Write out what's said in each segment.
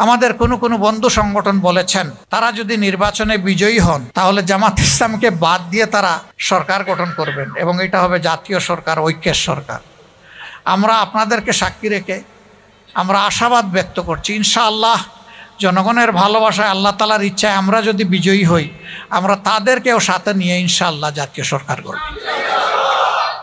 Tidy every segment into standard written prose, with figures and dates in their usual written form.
আমাদের কোনো কোনো বন্ধু সংগঠন বলেছেন তারা যদি নির্বাচনে বিজয়ী হন তাহলে জামাত ইসলামকে বাদ দিয়ে তারা সরকার গঠন করবেন এবং এটা হবে জাতীয় সরকার, ঐক্যের সরকার। আমরা আপনাদেরকে সাক্ষী রেখে আমরা আশাবাদ ব্যক্ত করছি, ইনশাআল্লাহ জনগণের ভালোবাসায়, আল্লাহ তাআলার ইচ্ছায় আমরা যদি বিজয়ী হই, আমরা তাদেরকেও সাথে নিয়ে ইনশাআল্লাহ জাতীয় সরকার গঠন।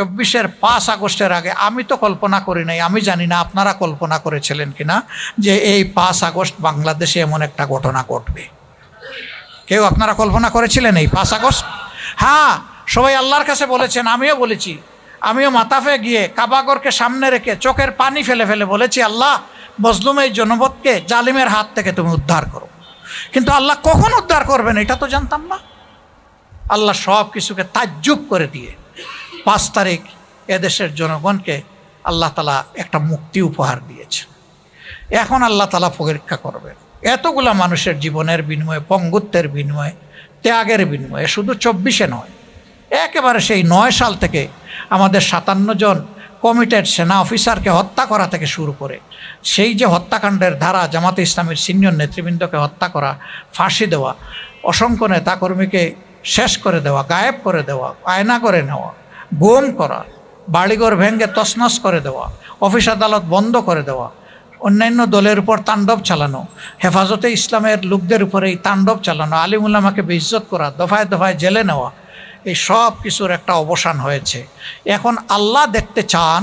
24-এর 5 আগস্টের আগে আমি তো কল্পনা করি নাই, আমি জানি না আপনারা কল্পনা করেছিলেন কিনা যে এই 5 আগস্ট বাংলাদেশে এমন একটা ঘটনা ঘটবে। কেউ আপনারা কল্পনা করেছিলেন এই 5 আগস্ট? হ্যাঁ, সবাই আল্লাহর কাছে বলেছেন, আমিও বলেছি। আমিও মাতাফে গিয়ে কাবাগরকে সামনে রেখে চোখের পানি ফেলে ফেলে বলেছি, আল্লাহ মজলুম এই জনপদকে জালিমের হাত থেকে তুমি উদ্ধার করো। কিন্তু আল্লাহ কখন উদ্ধার করবেন এটা তো জানতাম না। আল্লাহ সব কিছুকে তাজ্জুব করে দিয়ে 5 তারিখ এদেশের জনগণকে আল্লাহ তাআলা একটা মুক্তি উপহার দিয়েছেন। এখন আল্লাহ তাআলা পরীক্ষা করবেন এতগুলা মানুষের জীবনের বিনিময়ে, পঙ্গুত্বের বিনিময়ে, ত্যাগের বিনিময়ে, শুধু 24-এ নয়, একেবারে সেই 9 সাল থেকে আমাদের 57 জন কমিটেড সেনা অফিসারকে হত্যা করা থেকে শুরু করে সেই যে হত্যাকাণ্ডের ধারা, জামাতে ইসলামের সিনিয়র নেতৃবৃন্দকে হত্যা করা, ফাঁসি দেওয়া, অসংখ্য নেতাকর্মীকে শেষ করে দেওয়া, গায়েব করে দেওয়া, আয়না করে নেওয়া, গুম করা, বাড়িঘর ভেঙে তছনছ করে দেওয়া, অফিস আদালত বন্ধ করে দেওয়া, অন্যান্য দলের উপর তাণ্ডব চালানো, হেফাজতে ইসলামের লোকদের উপরে এই তাণ্ডব চালানো, আলিম উলামাকে বেইজ্জত করা, দফায় দফায় জেলে নেওয়া, এই সব কিছুর একটা অবসান হয়েছে। এখন আল্লাহ দেখতে চান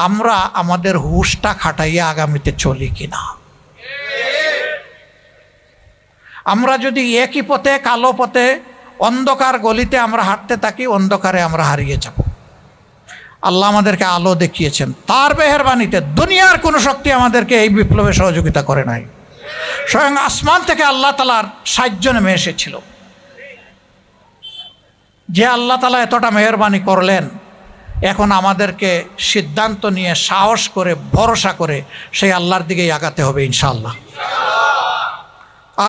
আমরা আমাদের হুঁশটা খাটাইয়া আগামীতে চলি কিনা। আমরা যদি একই পথে, কালো পথে, অন্ধকার গলিতে আমরা হাঁটতে থাকি, অন্ধকারে আমরা হারিয়ে যাব। আল্লাহ আমাদেরকে আলো দেখিয়েছেন, তার মেহেরবানিতে দুনিয়ার কোনো শক্তি আমাদেরকে এই বিপ্লবে সহযোগিতা করে নাই। স্বয়ং আসমান থেকে আল্লাহ তাআলার সাহায্য নেমে এসেছিল। যে আল্লাহ তাআলা এতটা মেহেরবানি করলেন, এখন আমাদেরকে সিদ্ধান্ত নিয়ে সাহস করে ভরসা করে সেই আল্লাহর দিকেই আগাতে হবে ইনশাআল্লাহ।